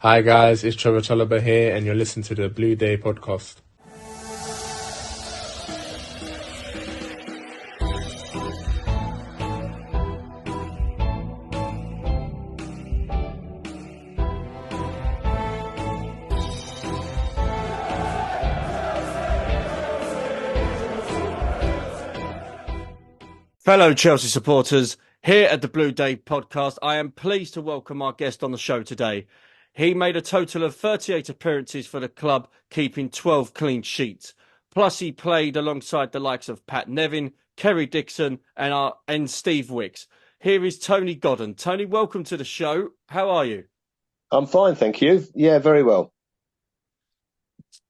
Hi guys, it's Trevor Tolliver here and you're listening to the Blue Day podcast. Fellow Chelsea supporters, here at the Blue Day podcast, I am pleased to welcome our guest on the show today. He made a total of 38 appearances for the club, keeping 12 clean sheets. Plus, he played alongside the likes of Pat Nevin, Kerry Dixon, and Steve Wicks. Here is Tony Godden. Tony, welcome to the show. How are you? I'm fine, thank you. Yeah, very well.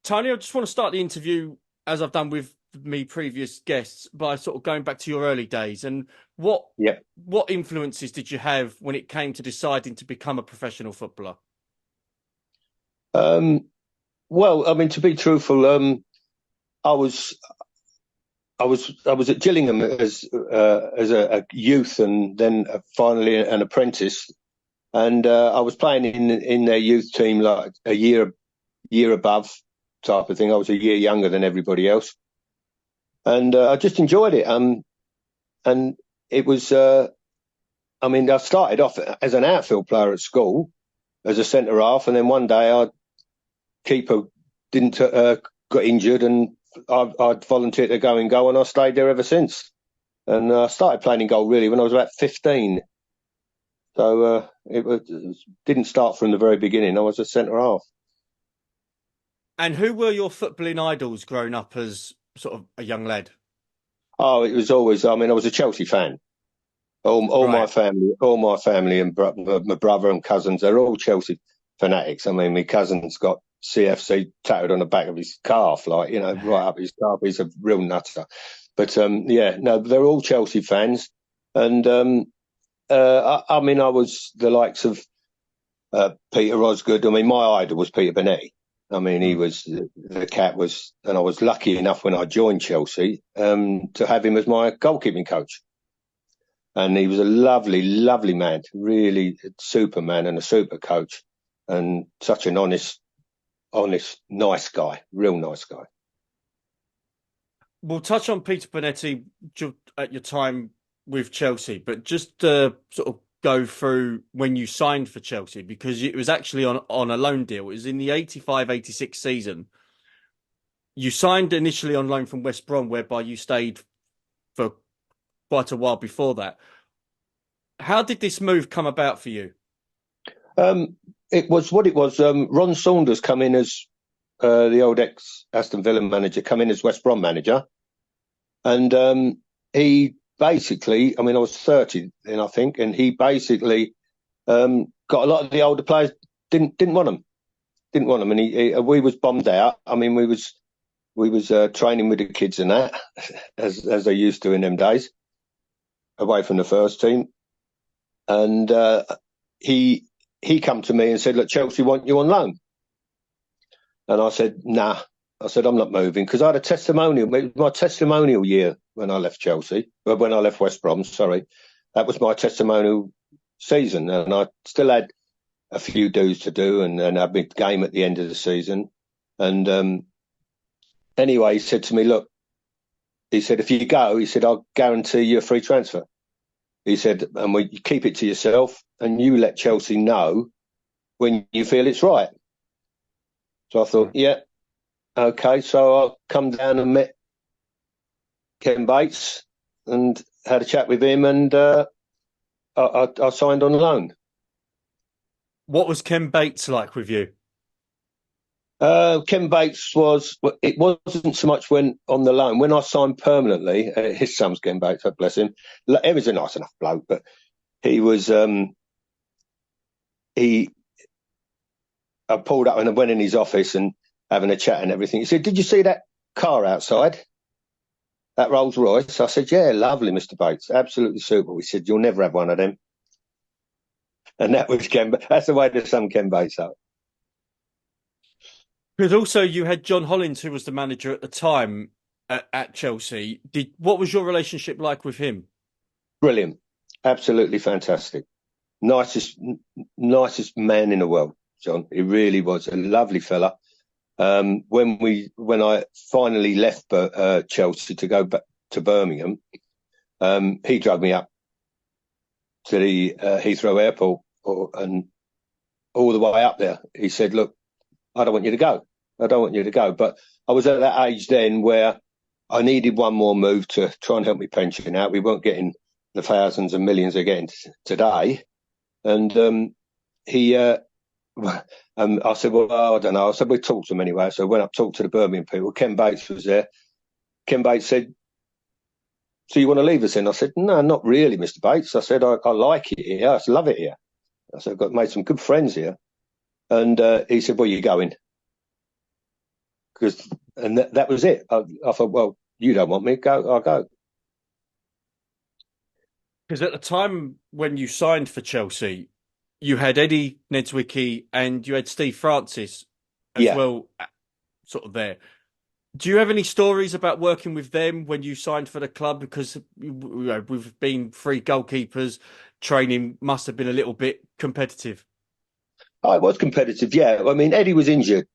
Tony, I just want to start the interview, as I've done with me previous guests, by sort of going back to your early days and what influences did you have when it came to deciding to become a professional footballer? Well, I mean, to be truthful, I was at Gillingham as a youth and then finally an apprentice, and I was playing in their youth team like a year above type of thing. I was a year younger than everybody else, and I just enjoyed it. And it was, I mean, I started off as an outfield player at school as a centre half, and then one day our keeper didn't got injured, and I'd volunteered to go in goal, and I stayed there ever since. And I started playing in goal really when I was about 15. So it didn't start from the very beginning. I was a centre half. And who were your footballing idols growing up as sort of a young lad? Oh, it was always, I mean, I was a Chelsea fan. All Right. my family and my brother and cousins, they're all Chelsea fanatics. I mean, my cousin's got CFC tattooed on the back of his calf, like, you know, right up his calf. He's a real nutter. But yeah, no, they're all Chelsea fans. And I mean, I was the likes of Peter Osgood. I mean, my idol was Peter Bonetti. I mean, he was the cat was, and I was lucky enough when I joined Chelsea to have him as my goalkeeping coach. And he was a lovely, lovely man, really super man and a super coach, and such an honest, nice guy, real nice guy. We'll touch on Peter Bonetti at your time with Chelsea, but just to sort of go through when you signed for Chelsea, because it was actually on a loan deal. It was in the 85-86 season. You signed initially on loan from West Brom, whereby you stayed for quite a while before that. How did this move come about for you? It was what it was. Ron Saunders come in as the old ex-Aston Villa manager, come in as West Brom manager. And he basically, I mean, I was 30 then, I think, and he basically got a lot of the older players, didn't want them. And we was bombed out. I mean, we was training with the kids and that, as they used to in them days, away from the first team. And he come to me and said, "Look, Chelsea want you on loan." And I said, "Nah." I said, "I'm not moving," because I had a testimonial. It was my testimonial year when I left Chelsea, when I left West Brom. Sorry, that was my testimonial season, and I still had a few dues to do, and had my game at the end of the season. And anyway, he said to me, "Look," he said, "if you go," he said, "I'll guarantee you a free transfer." He said, "And you keep it to yourself, and you let Chelsea know when you feel it's right." So I thought, yeah, okay. So I come down and met Ken Bates and had a chat with him, and I signed on loan. What was Ken Bates like with you? Ken Bates it wasn't so much when on the loan. When I signed permanently, his son's Ken Bates, God bless him. He was a nice enough bloke, but he was, I pulled up and I went in his office and having a chat and everything. He said, "Did you see that car outside? That Rolls Royce?" I said, "Yeah, lovely, Mr. Bates. Absolutely super." He said, "You'll never have one of them." And that was Ken. That's the way to sum Ken Bates up. Because also you had John Hollins, who was the manager at the time at Chelsea. What was your relationship like with him? Brilliant. Absolutely fantastic. Nicest man in the world. John. He really was a lovely fella. When I finally left Chelsea to go back to Birmingham, he drove me up to the Heathrow Airport and all the way up there. He said, "Look, I don't want you to go. I don't want you to go." But I was at that age then where I needed one more move to try and help me pension out. We weren't getting the thousands and millions they're getting today. And he, I said, "Well, I don't know." I said, "We talked to him anyway." So I went up, talked to the Birmingham people. Ken Bates was there. Ken Bates said, "So you want to leave us in?" I said, "No, not really, Mr. Bates." I said, I like it here. I love it here. I said, "I've made some good friends here." And he said, "Well, you're going." And that was it. I thought, well, you don't want me, go, I'll go. Because at the time when you signed for Chelsea, you had Eddie Niedzwiecki and you had Steve Francis as well, sort of there. Do you have any stories about working with them when you signed for the club? Because we've been three goalkeepers, training must have been a little bit competitive. Oh, it was competitive, yeah. I mean, Eddie was injured,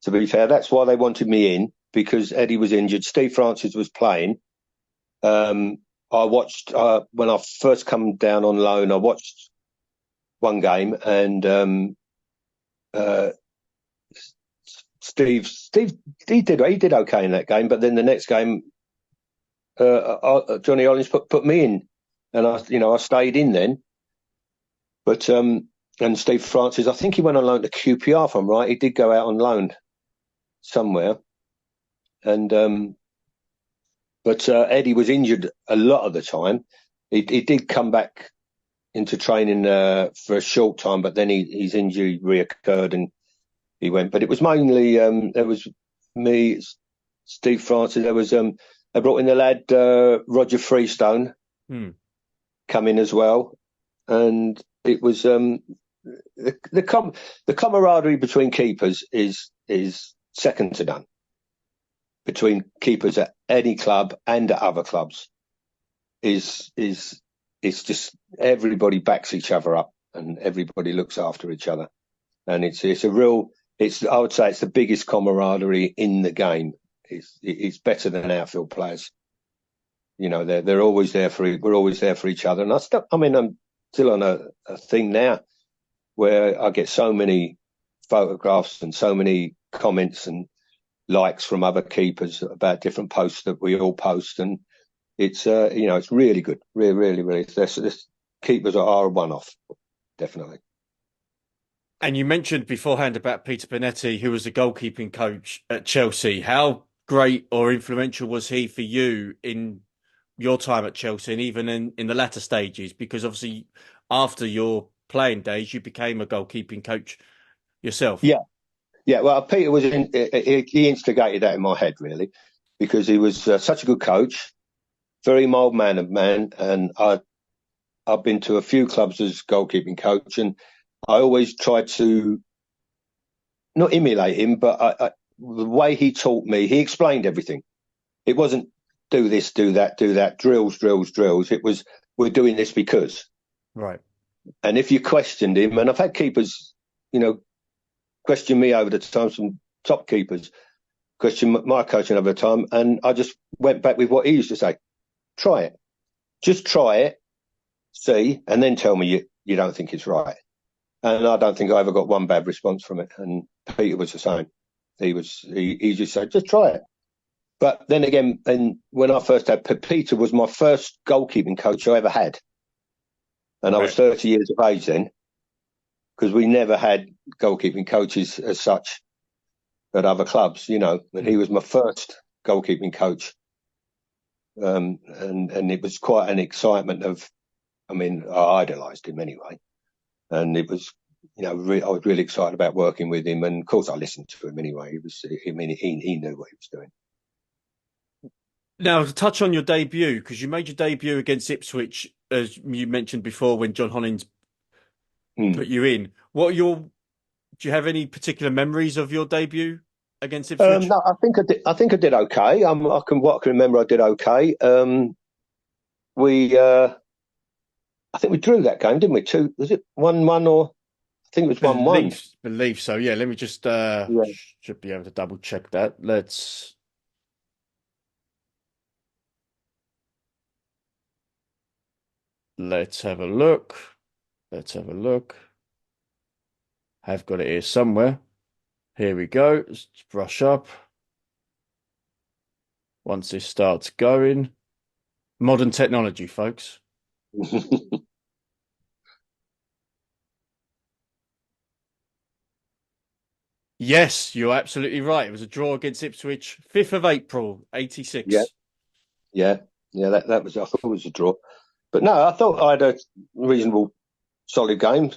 to be fair. That's why they wanted me in, because Eddie was injured. Steve Francis was playing. I watched, when I first come down on loan, I watched one game and Steve, he did okay in that game, but then the next game, Johnny Ollins put me in, and I stayed in then. But and Steve Francis, I think he went on loan to QPR, if I'm right. He did go out on loan somewhere, and but Eddie was injured a lot of the time. He did come back into training for a short time, but then his injury reoccurred and he went. But it was mainly there was me, Steve Francis. There was they brought in the lad Roger Freestone come in as well, and it was the camaraderie between keepers is second to none. Between keepers at any club and at other clubs is it's just everybody backs each other up and everybody looks after each other, and it's I would say it's the biggest camaraderie in the game. It's better than outfield players. They're always there we're always there for each other. And I'm still on a thing now where I get so many photographs and so many comments and likes from other keepers about different posts that we all post, and it's it's really good, really. This keepers are a one-off, definitely. And you mentioned beforehand about Peter Bonetti, who was a goalkeeping coach at Chelsea. How great or influential was he for you in your time at Chelsea, and even in the latter stages? Because obviously, after your playing days, you became a goalkeeping coach yourself. Yeah. Well, Peter was he instigated that in my head, really, because he was such a good coach, very mild mannered man, and I've been to a few clubs as goalkeeping coach, and I always tried to not emulate him, but the way he taught me, he explained everything. It wasn't do this, do that, drills. It was, we're doing this because. Right. And if you questioned him, and I've had keepers, question me over the time, some top keepers question my coaching over the time, and I just went back with what he used to say. Try it. Just try it, see, and then tell me you don't think it's right. And I don't think I ever got one bad response from it. And Peter was the same. He just said, just try it. But then again, and when I first had Peter was my first goalkeeping coach I ever had. And I was 30 years of age then, because we never had goalkeeping coaches as such at other clubs, and he was my first goalkeeping coach. And it was quite an excitement I idolised him anyway. And it was, I was really excited about working with him. And of course I listened to him anyway. He knew what he was doing. Now, to touch on your debut, because you made your debut against Ipswich, as you mentioned before, when John Hollins put you in. Do you have any particular memories of your debut against Ipswich? No, I think I did okay. I can remember I did okay. I think we drew that game, didn't we? Was it 1-1 or think it was 1-1. Believe so. Yeah, let me just Yeah. should be able to double check that. Let's have a look. Let's have a look. I've got it here somewhere. Here we go. Let's brush up. Once this starts going. Modern technology, folks. Yes, you're absolutely right. It was a draw against Ipswich, 5th of April, 86. Yeah. That was. I thought it was a draw, but no, I thought I had a reasonable, solid game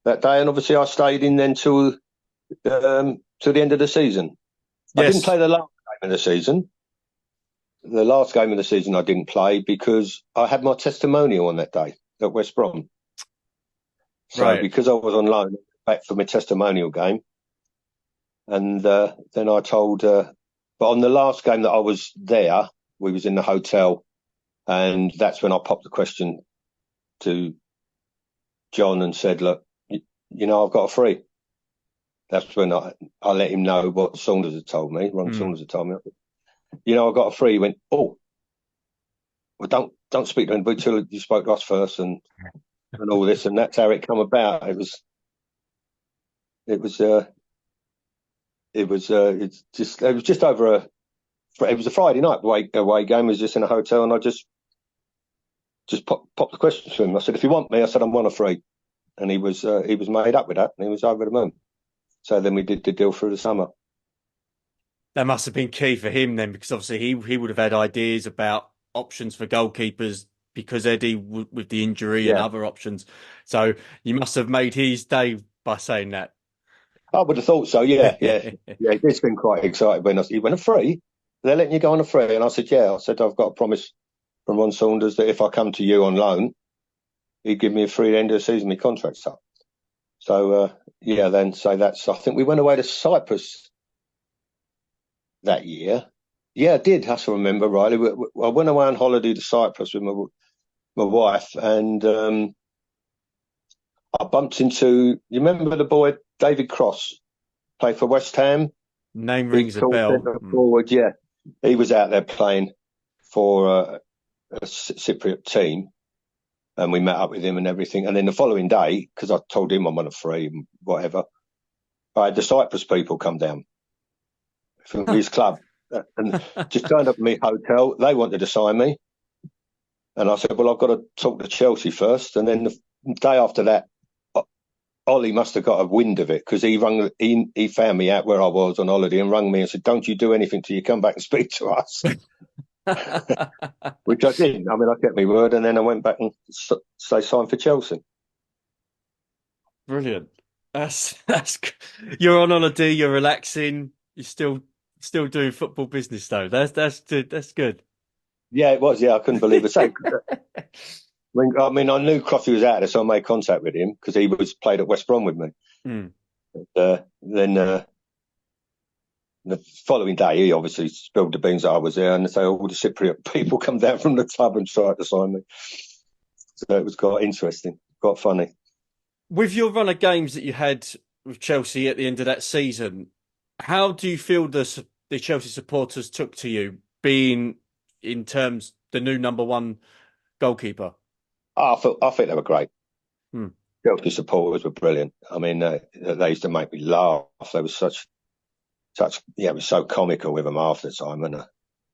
that day, and obviously I stayed in then till the end of the season. Yes. I didn't play the last game of the season. The last game of the season I didn't play because I had my testimonial on that day at West Brom. So Right. because I was on loan back for my testimonial game, and then I told. But on the last game that I was there, we was in the hotel, and that's when I popped the question to John and said, "Look, you know, I've got a free." That's when I let him know what Saunders had told me. Ron Saunders had told me, you know, I got a free. He went, "Oh, well, don't speak to anybody until you spoke to us first," and all this, and that's how it come about. It was just over it was a Friday night away game. It was just in a hotel, and I just popped the question to him. I said, "If you want me," I said, "I'm on a free," and he was made up with that, and he was over the moon. So then we did the deal through the summer. That must have been key for him then, because obviously he would have had ideas about options for goalkeepers because Eddie with the injury and other options. So you must have made his day by saying that. I would have thought so. Yeah. He did seem quite excited when he went a free. They're letting you go on a free, and I said, "Yeah." I said, "I've got a promise from Ron Saunders that if I come to you on loan, he'd give me a free end of the season. My contract's up." So then that's. I think we went away to Cyprus that year. Yeah, I did. I remember rightly. I went away on holiday to Cyprus with my wife, and I bumped into. You remember the boy David Cross, played for West Ham? Name rings a bell. Forward, yeah. He was out there playing for a Cypriot team, and we met up with him and everything. And then the following day, because I told him I'm on a free and whatever, I had the Cyprus people come down from his club and just turned up at my hotel. They wanted to sign me, and I said, "Well, I've got to talk to Chelsea first." And then the day after that, Ollie must have got a wind of it because he found me out where I was on holiday and rang me and said, "Don't you do anything till you come back and speak to us." Which I didn't. I mean, I kept my word, and then I went back and signed for Chelsea. Brilliant. That's you're on holiday, you're relaxing, you're still doing football business though. That's good. Yeah, it was. Yeah, I couldn't believe it. Same. I knew Crofty was out there, so I made contact with him because he was played at West Brom with me. Then the following day, he obviously spilled the beans that I was there, and so all the Cypriot people come down from the club and tried to sign me. So it was quite interesting, quite funny. With your run of games that you had with Chelsea at the end of that season, how do you feel the Chelsea supporters took to you being, in terms, the new number one goalkeeper? I think they were great. Chelsea supporters were brilliant. I mean, they used to make me laugh. They were it was so comical with them half the time, and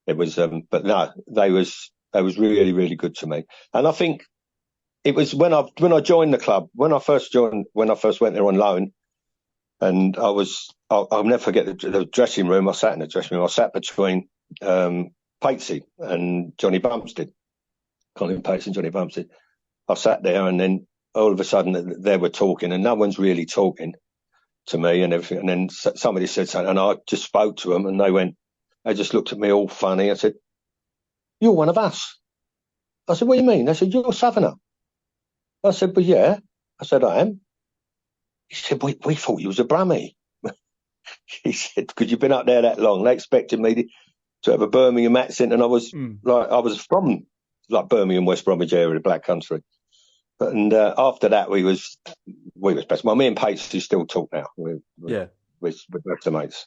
it was. But no, they was really, really good to me. And I think it was when I joined the club, when I first went there on loan, and I'll never forget the dressing room. I sat in the dressing room. I sat between Patesy and Johnny Bumstead, Colin Patesy and Johnny Bumstead. I sat there, and then all of a sudden they were talking, and no one's really talking to me and everything. And then somebody said something, and I just spoke to them, and they just looked at me all funny. I said, "You're one of us." I said, "What do you mean?" They said, "You're a Southerner." I said, "Well, yeah." I said, "I am." He said, we thought you was a Brummie." He said, "Because you've been up there that long. They expected me to have a Birmingham accent, and I was from like Birmingham, West Bromwich area, the Black Country." And after that, we was best. Well, me and Patesy still talk now. We're best of mates.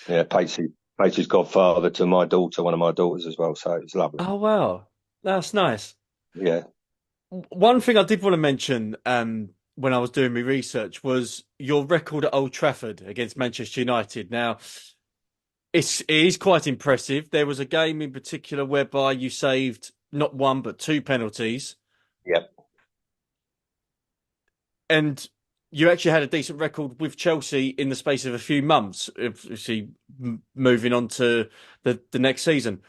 Yeah, Patey's godfather to my daughter, one of my daughters as well. So it's lovely. Oh, wow. That's nice. Yeah. One thing I did want to mention when I was doing my research was your record at Old Trafford against Manchester United. Now, it is quite impressive. There was a game in particular whereby you saved not one, but two penalties. Yep. And you actually had a decent record with Chelsea in the space of a few months, obviously moving on to the next season.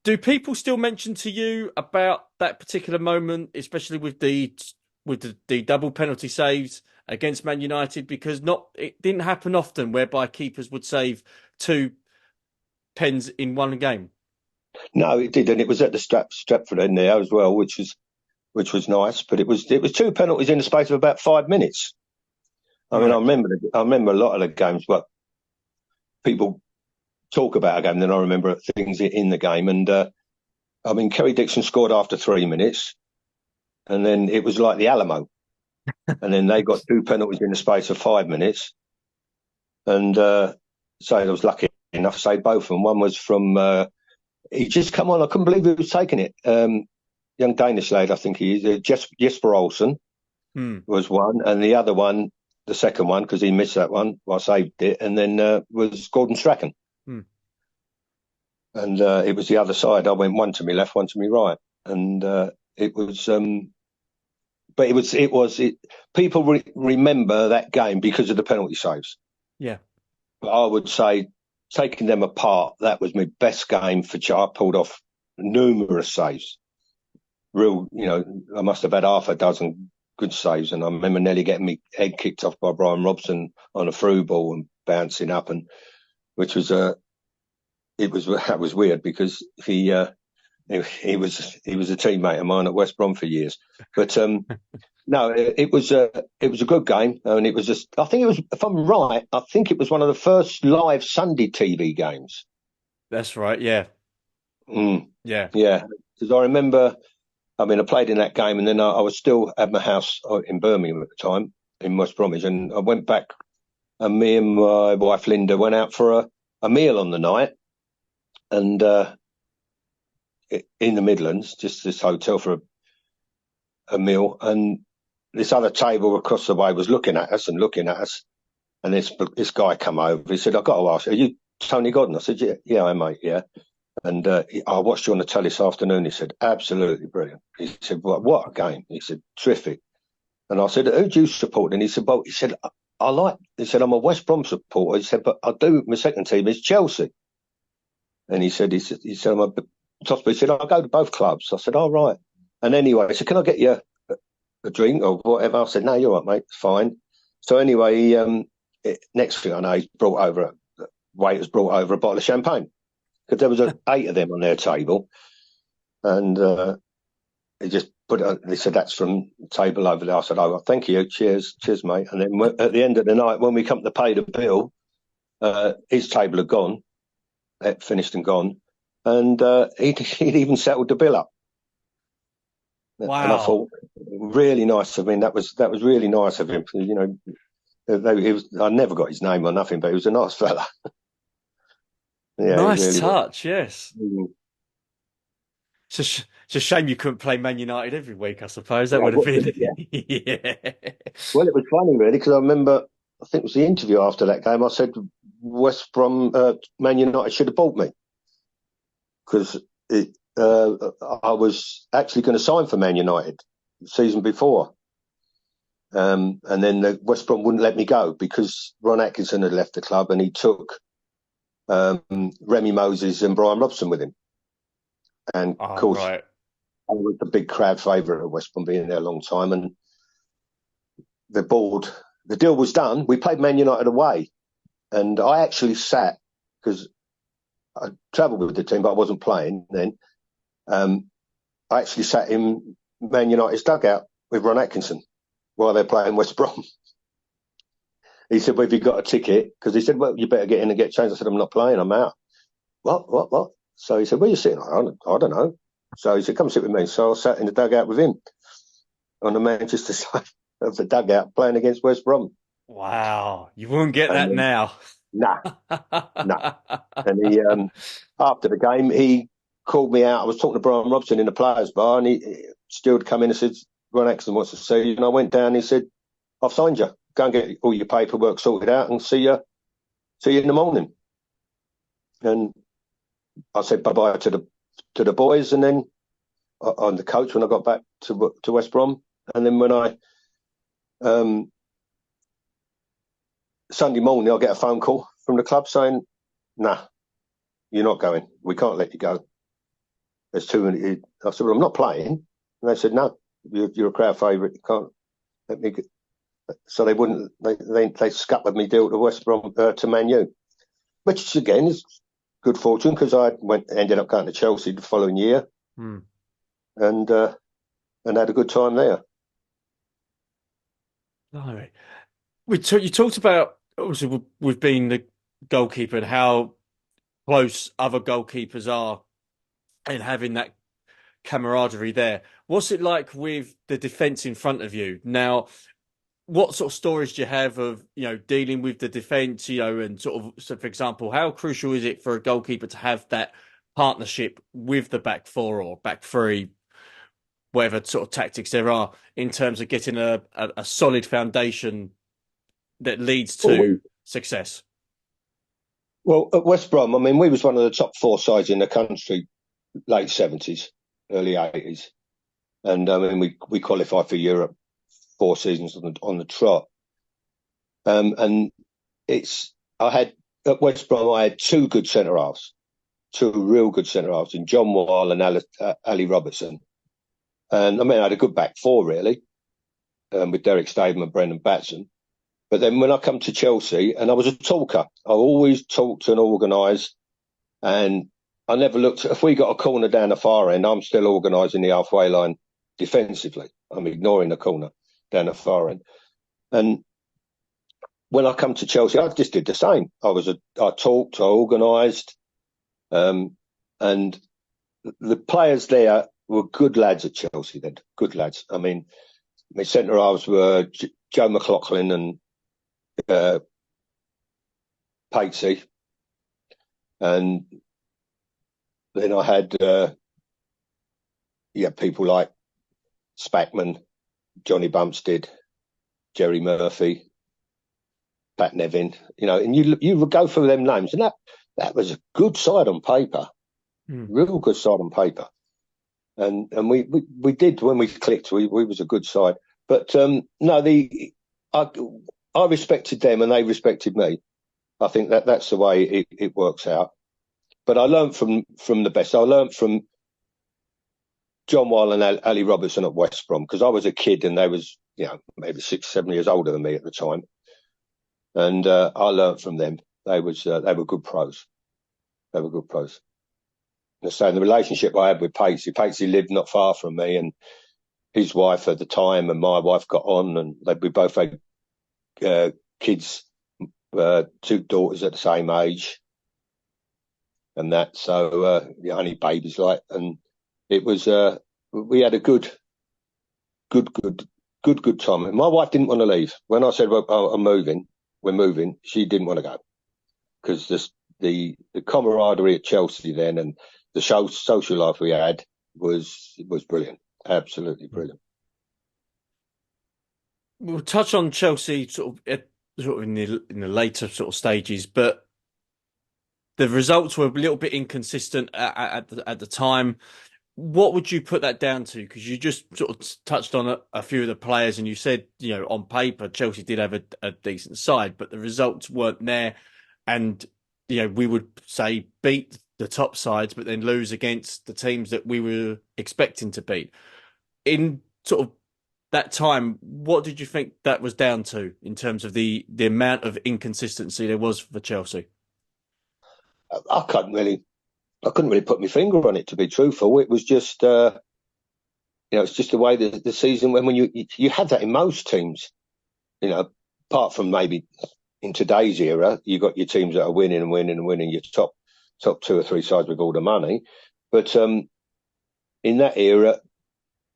Do people still mention to you about that particular moment, especially with the double penalty saves against Man United? Because it didn't happen often whereby keepers would save two pens in one game. No, it did, and it was at the Stratford end there as well, which was nice. But it was two penalties in the space of about 5 minutes. I mean, I remember a lot of the games, but people talk about a game, then I remember things in the game. And I mean, Kerry Dixon scored after 3 minutes, and then it was like the Alamo, and then they got two penalties in the space of 5 minutes, and so I was lucky enough to save both of them. One was from he just come on. I couldn't believe he was taking it. Young Danish lad, I think he is. Jesper Olsen was one, and the other one, the second one, because he missed that one, I saved it, and then was Gordon Strachan. And it was the other side. I went one to me left, one to me right, and it was. But it was. People remember that game because of the penalty saves. Yeah. But I would say, taking them apart, that was my best game for. I pulled off numerous saves. I must have had half a dozen good saves, and I remember nearly getting me head kicked off by Brian Robson on a through ball and bouncing up, and which was that was weird because he was a teammate of mine at West Brom for years. But no, it was a good game, and it was just, I think it was, if I'm right, I think it was one of the first live Sunday TV games. That's right. Yeah. Yeah. Because I remember, I mean, I played in that game, and then I was still at my house in Birmingham at the time, in West Bromwich, and I went back, and me and my wife Linda went out for a meal on the night, and in the Midlands, just this hotel for a meal, and this other table across the way was looking at us, and this guy come over. He said, "I've got to ask, are you Tony Godden?" I said, "Yeah, I'm mate, yeah." And I watched you on the telly this afternoon. He said, "Absolutely brilliant." He said, "What a game!" He said, "Terrific." And I said, "Who do you support?" And he said, "Well," he said, he said, "I'm a West Brom supporter." He said, "But my second team is Chelsea." And he said, "I'm a Tosby." He said, "I'll go to both clubs." I said, "All right." And anyway, he said, "Can I get you a drink or whatever?" I said, "No, you're right, mate. It's fine." So anyway, next thing I know, waiters brought over a bottle of champagne, because there was 8 of them on their table. And he just put it, they said, "That's from the table over there." I said, "Oh, well, thank you. Cheers, mate." And then at the end of the night, when we come to pay the bill, his table had gone, finished and gone. And he'd even settled the bill up. Wow. And I thought, really nice of him. That was really nice of him. I never got his name or nothing, but he was a nice fella. Yeah, nice really touch, was. Yes. Mm. It's a shame you couldn't play Man United every week, I suppose. That would have been... Yeah. Well, it was funny, really, because I remember, I think it was the interview after that game, I said West Brom, Man United should have bought me. Because I was actually going to sign for Man United the season before. And then the West Brom wouldn't let me go because Ron Atkinson had left the club, and he took Remy Moses and Brian Robson with him. And of course, I was the big crowd favourite at West Brom, being there a long time. And the deal was done. We played Man United away, and I actually sat, because I travelled with the team, but I wasn't playing then. I actually sat in Man United's dugout with Ron Atkinson while they're playing West Brom. He said, "Well, have you got a ticket?" Because he said, "Well, you better get in and get changed." I said, "I'm not playing, I'm out." What? So he said, "Where are you sitting?" I don't know. So he said, "Come sit with me." So I sat in the dugout with him. on the Manchester side of the dugout playing against West Brom. Wow, you wouldn't get that And now. nah, nah. And he, after the game, he called me out. I was talking to Brian Robson in the players' bar, and Stewart come in and said, "Ron Axon wants to see you." And I went down. And he said, "I've signed you. Go and get all your paperwork sorted out, and see you in the morning." And I said bye bye to the boys, and then on the coach when I got back to West Brom, and then when I Sunday morning I get a phone call from the club saying, "Nah, you're not going. We can't let you go. There's too many." I said, "Well, I'm not playing," and they said, "No, you're a crowd favourite. You can't let me." So they wouldn't. They scuppered me deal to West Brom to Man U, which again is good fortune because I ended up going to Chelsea the following year, and had a good time there. No, you talked about obviously with being the goalkeeper and how close other goalkeepers are and having that camaraderie there. What's it like with the defence in front of you now? What sort of stories do you have of, dealing with the defence, and sort of, so for example, how crucial is it for a goalkeeper to have that partnership with the back four or back three, whatever sort of tactics there are, in terms of getting a solid foundation that leads to success? Well, at West Brom, I mean, we was one of the top 4 sides in the country, late 70s, early 80s. And I mean, we qualified for Europe 4 seasons on the trot. And at West Brom, I had 2 good centre halves, 2 real good centre halves in John Wall and Ali Robertson. And I mean, I had a good back 4 really, with Derek Staven and Brendan Batson. But then when I come to Chelsea, and I was a talker, I always talked and organised, and I never looked. If we got a corner down the far end, I'm still organising the halfway line defensively. I'm ignoring the corner down the far end. And when I come to Chelsea, I just did the same. I talked, I organised, and the players there were good lads at Chelsea then, good lads. I mean, my centre halves were Joe McLaughlin and Patesy, and then I had people like Spackman, Johnny Bumstead, Jerry Murphy, Pat Nevin, and you would go through them names, and that was a good side on paper, real good side on paper, and we did when we clicked, we was a good side, but I respected them and they respected me. I think that's the way it works out. But I learned from the best. I learned from John Wall and Ali Robertson at West Brom because I was a kid and they was, maybe 6, 7 years older than me at the time. And I learned from them. They were good pros. They were good pros. And so the relationship I had with Patesy lived not far from me, and his wife at the time and my wife got on, and we both had kids, 2 daughters at the same age, and that. So only babies, like, and it was. We had a good time. And my wife didn't want to leave when I said, "Well, we're moving." She didn't want to go because the camaraderie at Chelsea then and the social life we had was brilliant, absolutely brilliant. We'll touch on Chelsea sort of in the later sort of stages, but the results were a little bit inconsistent at the time. What would you put that down to? Because you just sort of touched on a few of the players, and you said, on paper Chelsea did have a decent side, but the results weren't there, and we would say beat the top sides, but then lose against the teams that we were expecting to beat. In sort of that time, what did you think that was down to in terms of the amount of inconsistency there was for Chelsea? I couldn't really put my finger on it, to be truthful. It was just, it's just the way the season went. When you had that in most teams, apart from maybe in today's era, you got your teams that are winning and winning and winning, your top 2 or 3 sides with all the money. But in that era,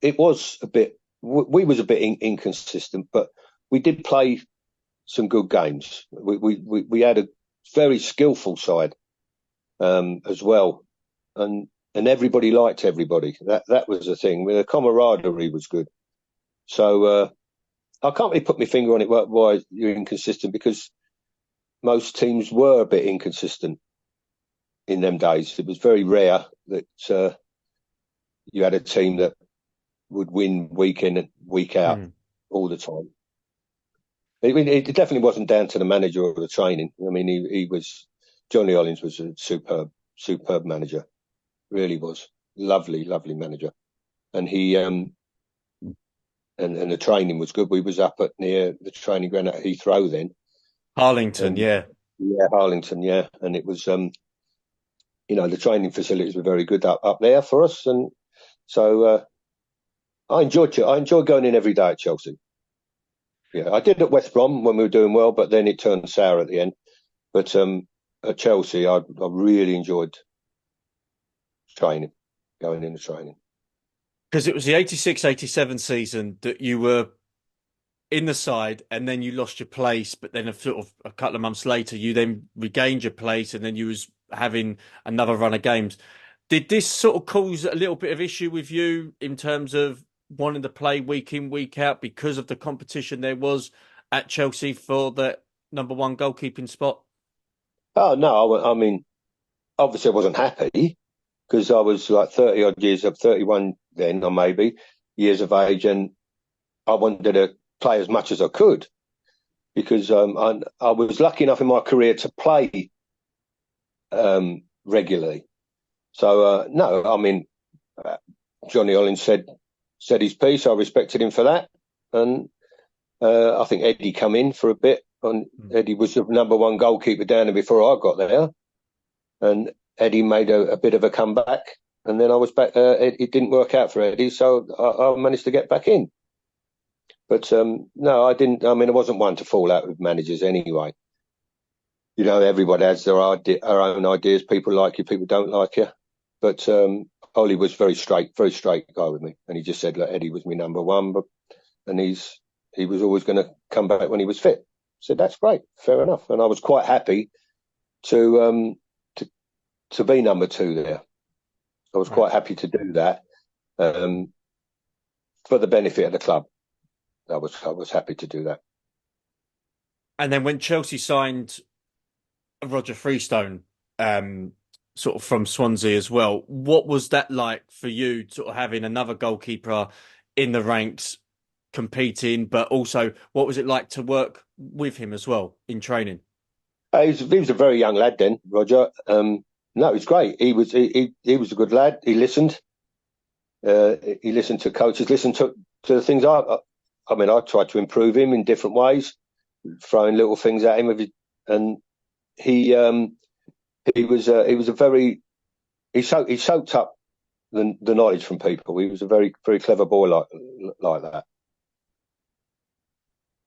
it was a bit we was a bit inconsistent, but we did play some good games. We had a very skillful side as well, and everybody liked everybody. That was the thing. The camaraderie was good. So I can't really put my finger on it why you're inconsistent, because most teams were a bit inconsistent in them days. It was very rare that you had a team that would win week in and week out all the time. It definitely wasn't down to the manager or the training. I mean, Johnny Hollins was a superb manager. Really was. Lovely manager. And he, and the training was good. We was up at near the training ground at Heathrow then. Harlington, yeah. Yeah, Harlington, yeah. And it was, the training facilities were very good up there for us. And so I enjoyed going in every day at Chelsea. Yeah, I did at West Brom when we were doing well, but then it turned sour at the end. But at Chelsea, I really enjoyed going into training. Because it was the 86-87 season that you were in the side, and then you lost your place, but then a couple of months later, you then regained your place, and then you was having another run of games. Did this sort of cause a little bit of issue with you in terms of wanting to play week in, week out because of the competition there was at Chelsea for the number one goalkeeping spot? Oh, no. I mean, obviously I wasn't happy because I was like 30 odd years of 31 then, or maybe years of age. And I wanted to play as much as I could because I was lucky enough in my career to play regularly. So, no, I mean, Johnny Hollins said his piece. I respected him for that. And I think Eddie come in for a bit. And Eddie was the number one goalkeeper down there before I got there. And Eddie made a bit of a comeback. And then I was back. It didn't work out for Eddie, so I managed to get back in. But no, I didn't. I mean, I wasn't one to fall out with managers anyway. You know, everybody has their own ideas. People like you, people don't like you. But Ollie was very straight guy with me. And he just said, look, Eddie was my number one, and he was always going to come back when he was fit. So that's great, fair enough. And I was quite happy to be number two there. I was quite happy to do that for the benefit of the club. I was happy to do that. And then when Chelsea signed Roger Freestone, sort of from Swansea as well, what was that like for you, sort of having another goalkeeper in the ranks competing, but also what was it like to work with him as well in training? He was a very young lad then, Roger. No, it was great. He was a good lad. He listened. He listened to coaches, listened to the things I mean, I tried to improve him in different ways, throwing little things at him. And he soaked up the knowledge from people. He was a very, very clever boy like that.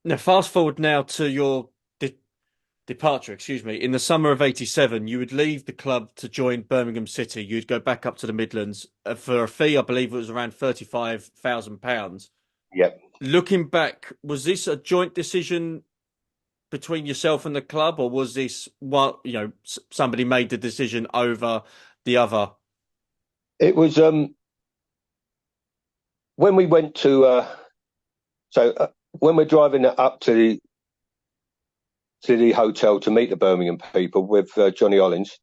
Now, fast forward now to your departure, in the summer of 87, you would leave the club to join Birmingham City. You'd go back up to the Midlands for a fee, I believe it was around £35,000. Yep. Looking back, was this a joint decision between yourself and the club, or was this somebody made the decision over the other? It was when we went to when we're driving up to the hotel to meet the Birmingham people with Johnny Hollins,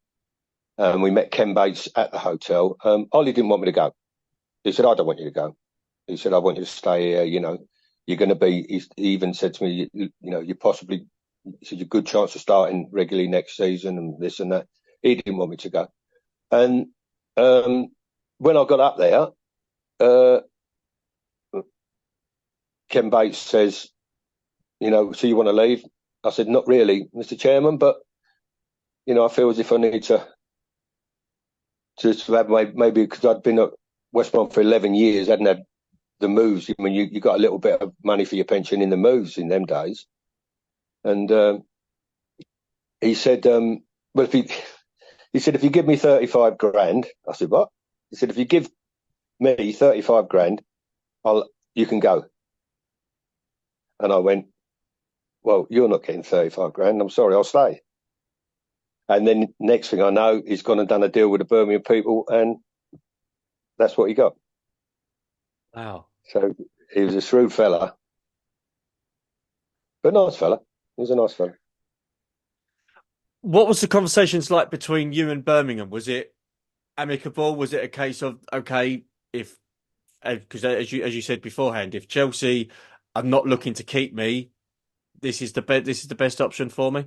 we met Ken Bates at the hotel. Ollie didn't want me to go. He said, I don't want you to go. He said, I want you to stay here. You know, you're going to be, he even said to me, you possibly, he said, a good chance of starting regularly next season and this and that. He didn't want me to go. And when I got up there, Ken Bates says, so you want to leave? I said, not really, Mr. Chairman, but, I feel as if I need to have maybe because I'd been at West Brom for 11 years, hadn't had the moves. I mean, you got a little bit of money for your pension in the moves in them days. And he said, if you give me 35 grand, I said, what? He said, if you give me 35 grand, you can go. And I went, well, you're not getting 35 grand. I'm sorry, I'll stay. And then next thing I know, he's gone and done a deal with the Birmingham people, and that's what he got. Wow. So he was a shrewd fella, but nice fella. He was a nice fella. What was the conversations like between you and Birmingham? Was it amicable? Was it a case of, okay, if, because as you said beforehand, if Chelsea are not looking to keep me, this is the best option for me?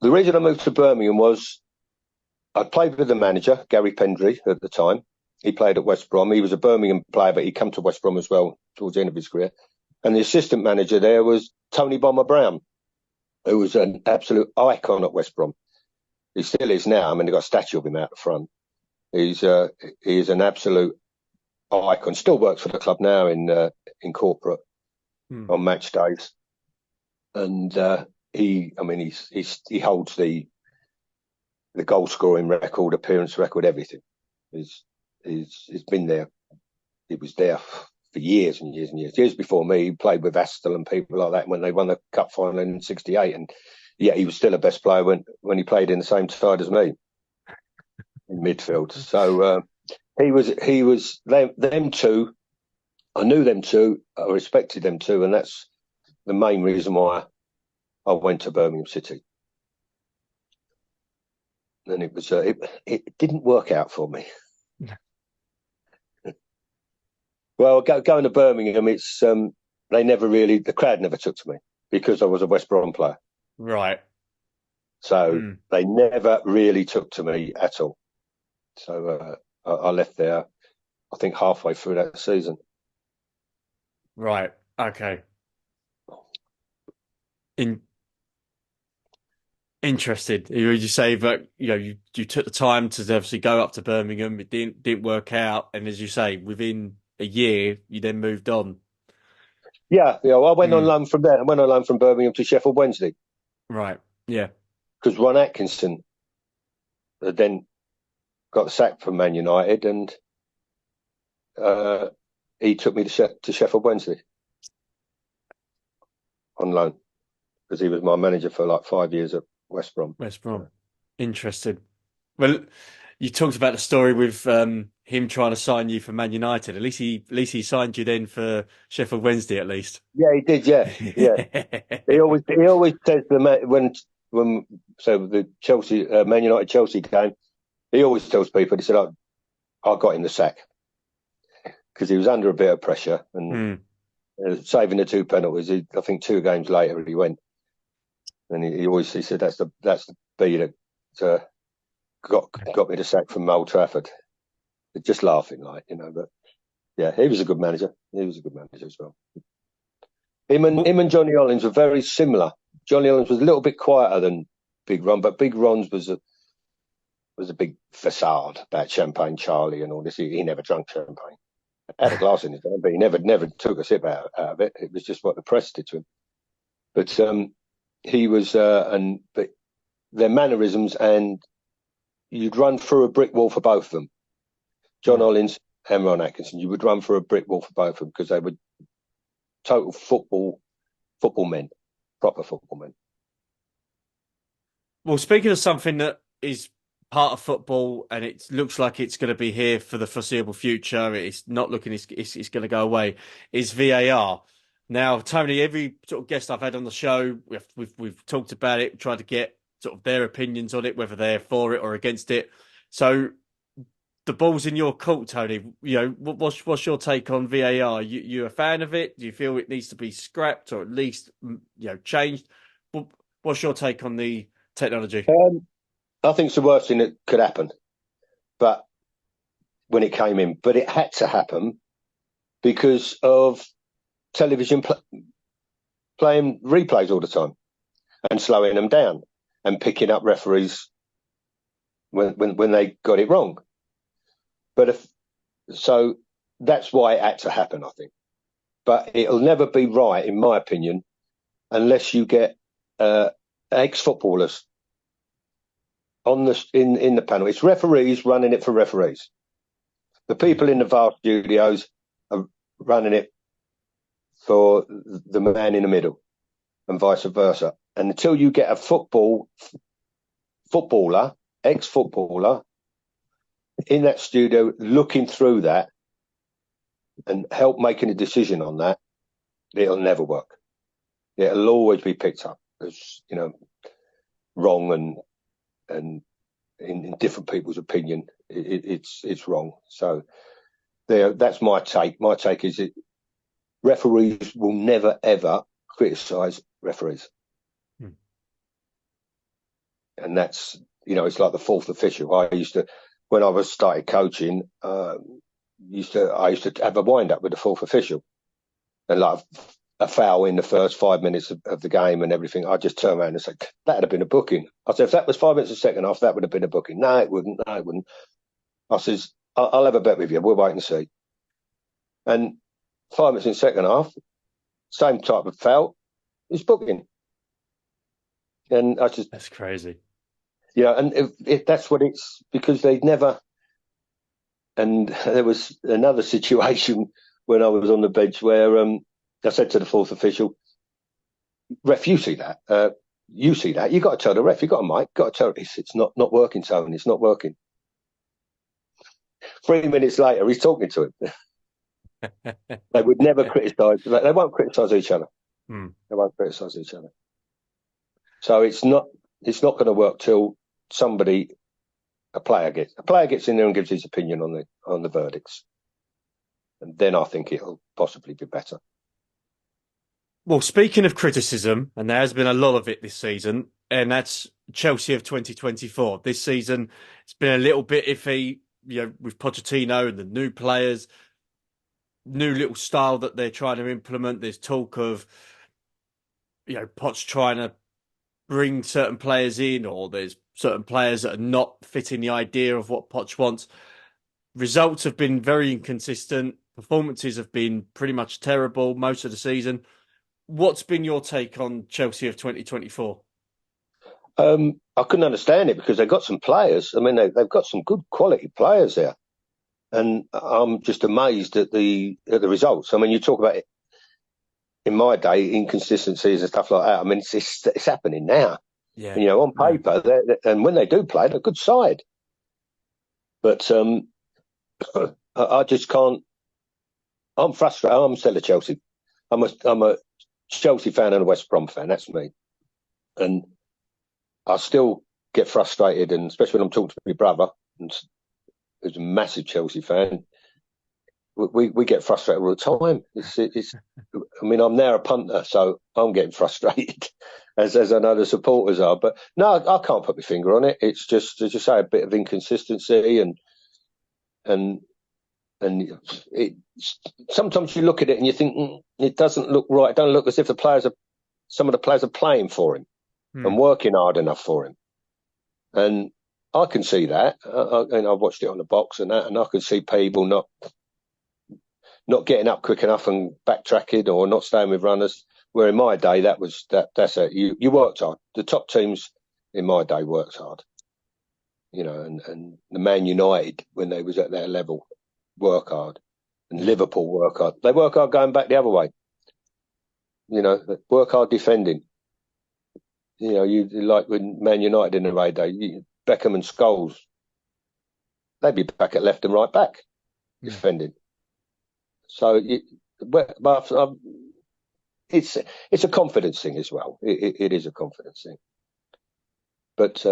The reason I moved to Birmingham was I played with the manager, Gary Pendry, at the time. He played at West Brom. He was a Birmingham player, but he came to West Brom as well towards the end of his career. And the assistant manager there was Tony Bomber Brown, who was an absolute icon at West Brom. He still is now. I mean, they've got a statue of him out the front. He's an absolute icon. Still works for the club now in corporate on match days. And he holds the goal scoring record, appearance record, everything. He's been there. He was there for years and years and years. Years before me, he played with Astle and people like that when they won the cup final in '68. And yeah, he was still a best player when he played in the same side as me in midfield. So he was them two. I knew them two. I respected them two, and that's the main reason why I went to Birmingham City. And it was it didn't work out for me. Well, going to Birmingham, it's the crowd never took to me because I was a West Brom player. Right. So they never really took to me at all. So I left there, I think, halfway through that season. Right. Okay. Interested. You say that you took the time to obviously go up to Birmingham. It didn't work out, and as you say, within a year, you then moved on. Yeah. Well, I went on loan from there. I went on loan from Birmingham to Sheffield Wednesday. Right. Yeah. Because Ron Atkinson then got sacked from Man United, and he took me to Sheffield Wednesday on loan because he was my manager for like 5 years at West Brom. West Brom. Interesting. Well, you talked about the story with him trying to sign you for Man United. At least he signed you then for Sheffield Wednesday, at least. Yeah, he did. Yeah. he always says when the Chelsea Man United Chelsea game, he always tells people, he said, I got him the sack because he was under a bit of pressure and saving the two penalties. I think 2 games later he went, and he said that's the B that got me the sack from Old Trafford. Just laughing, but yeah, he was a good manager. He was a good manager as well. Him and Johnny Hollins were very similar. Johnny Hollins was a little bit quieter than Big Ron, but Big Ron's was a big facade about Champagne Charlie and all this. He never drank champagne. Had a glass in his hand, but he never took a sip out of it. It was just what the press did to him. But he was, but their mannerisms, and you'd run through a brick wall for both of them. John Hollins and Ron Atkinson, you would run through a brick wall for both of them because they were total football men, proper football men. Well, speaking of something that is part of football and it looks like it's going to be here for the foreseeable future, it's not looking it's going to go away, is VAR. Now, Tony, every sort of guest I've had on the show, we've talked about it, tried to get sort of their opinions on it, whether they're for it or against it. So the ball's in your court, Tony. What's your take on VAR? You a fan of it? Do you feel it needs to be scrapped or at least changed? What's your take on the technology? I think it's the worst thing that could happen. But when it came in, but it had to happen because of television playing replays all the time and slowing them down and picking up referees when they got it wrong. But so that's why it had to happen, I think. But it'll never be right, in my opinion, unless you get ex-footballers on in the panel. It's referees running it for referees. The people in the VAR studios are running it for the man in the middle, and vice versa. And until you get a footballer, ex-footballer, in that studio looking through that and help making a decision on that, it'll never work. It'll always be picked up as, wrong and in different people's opinion, it's wrong. So that's my take. My take is that referees will never ever criticise referees. And that's, it's like the fourth official. I used to, when I started coaching, I used to have a wind up with the fourth official, and like a foul in the first 5 minutes of the game and everything. I just turn around and say, that'd have been a booking. I said, if that was 5 minutes of the second half, that would have been a booking. No, it wouldn't. No, it wouldn't. I says, I'll have a bet with you. We'll wait and see. And 5 minutes in the second half, same type of foul, it's booking. And I just, that's crazy. Yeah, and if that's what it's, because they'd never. And there was another situation when I was on the bench where I said to the fourth official, "Ref, you see that? You see that? You got to tell the ref. You got a mic. Got to tell it's not working, Tony. It's not working." 3 minutes later, he's talking to him. They would never criticise. They won't criticise each other. They won't criticise each other. So it's not going to work till a player gets in there and gives his opinion on the verdicts, and then I think it'll possibly be better. Well, speaking of criticism, and there has been a lot of it this season, and that's Chelsea of 2024. This season, it's been a little bit iffy, with Pochettino and the new players, new little style that they're trying to implement. There's talk of, Poch trying to bring certain players in, or there's certain players that are not fitting the idea of what Poch wants. Results have been very inconsistent. Performances have been pretty much terrible most of the season. What's been your take on Chelsea of 2024? I couldn't understand it because they've got some players. I mean, they've got some good quality players there, and I'm just amazed at the results. I mean, you talk about it in my day, inconsistencies and stuff like that. I mean, it's happening now. Yeah. On paper, and when they do play, they're a good side. But I just can't. I'm frustrated. I'm still a Chelsea. I'm a Chelsea fan and a West Brom fan. That's me. And I still get frustrated, and especially when I'm talking to my brother, who's a massive Chelsea fan. We get frustrated all the time. It's. I mean, I'm now a punter, so I'm getting frustrated, as I know the supporters are. But no, I can't put my finger on it. It's just, as you say, a bit of inconsistency, and sometimes you look at it and you think it doesn't look right. It don't look as if some of the players are playing for him and working hard enough for him. And I can see that. And I've watched it on the box and that, and I can see people not getting up quick enough and backtracking or not staying with runners. Where in my day, that's it. You worked hard. The top teams in my day worked hard. And the Man United, when they was at their level, work hard. And Liverpool work hard. They work hard going back the other way. Work hard defending. You like when Man United in the raid day, Beckham and Scholes, they'd be back at left and right back defending. So, it's a confidence thing as well. It is a confidence thing. But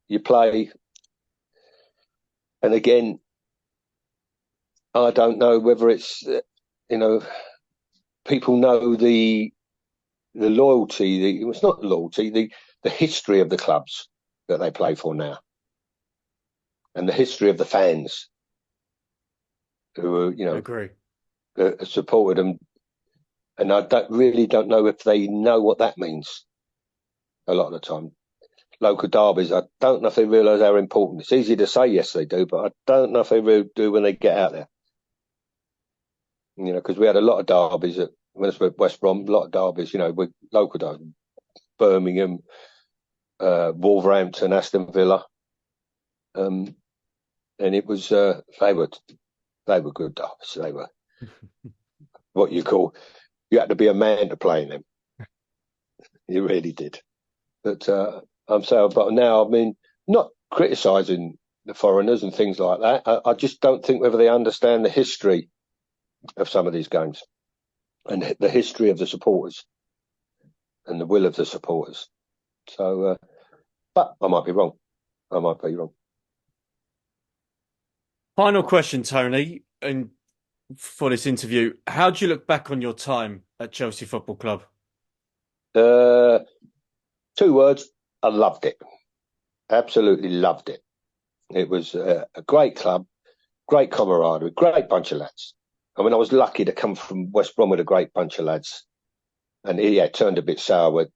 you play, and again, I don't know whether it's people know the loyalty. It's not loyalty. The history of the clubs that they play for now, and the history of the fans who agree. Supported them, and I don't know if they know what that means. A lot of the time, local derbies, I don't know if they realise how important. It's easy to say yes they do, but I don't know if they really do when they get out there. Because we had a lot of derbies when I was at West Brom, a lot of derbies. With local derbies, Birmingham, Wolverhampton, Aston Villa, and it was they were good derbies. They were what you call, you had to be a man to play in them. You really did. But but now, I mean, not criticising the foreigners and things like that. I just don't think whether they understand the history of some of these games and the history of the supporters and the will of the supporters. So, but I might be wrong. I might be wrong. Final question, Tony, and for this interview, how do you look back on your time at Chelsea Football Club? 2 words: I loved it. Absolutely loved it. It was a great club, great camaraderie, great bunch of lads. I mean, I was lucky to come from West Brom with a great bunch of lads, and it turned a bit sour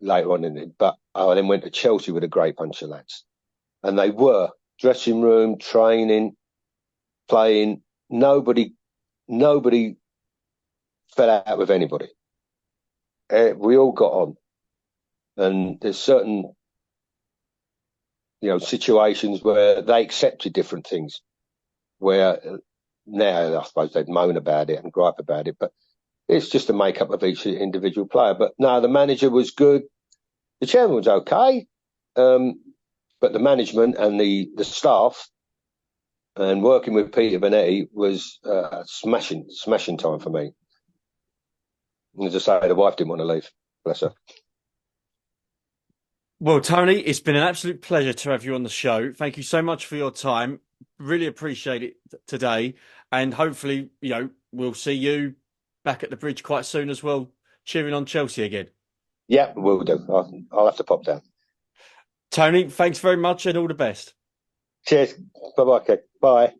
later on in it. But I then went to Chelsea with a great bunch of lads, and they were dressing room, training, playing. Nobody fell out with anybody. We all got on, and there's certain situations where they accepted different things. Where now I suppose they'd moan about it and gripe about it, but it's just a make-up of each individual player. But no, the manager was good. The chairman was okay, but the management and the staff and working with Peter Bonetti was smashing time for me. And as I say, the wife didn't want to leave. Bless her. Well, Tony, it's been an absolute pleasure to have you on the show. Thank you so much for your time. Really appreciate it today. And hopefully, we'll see you back at the bridge quite soon as well, cheering on Chelsea again. Yeah, we'll do. I'll have to pop down. Tony, thanks very much and all the best. Cheers. Bye-bye. Okay. Bye.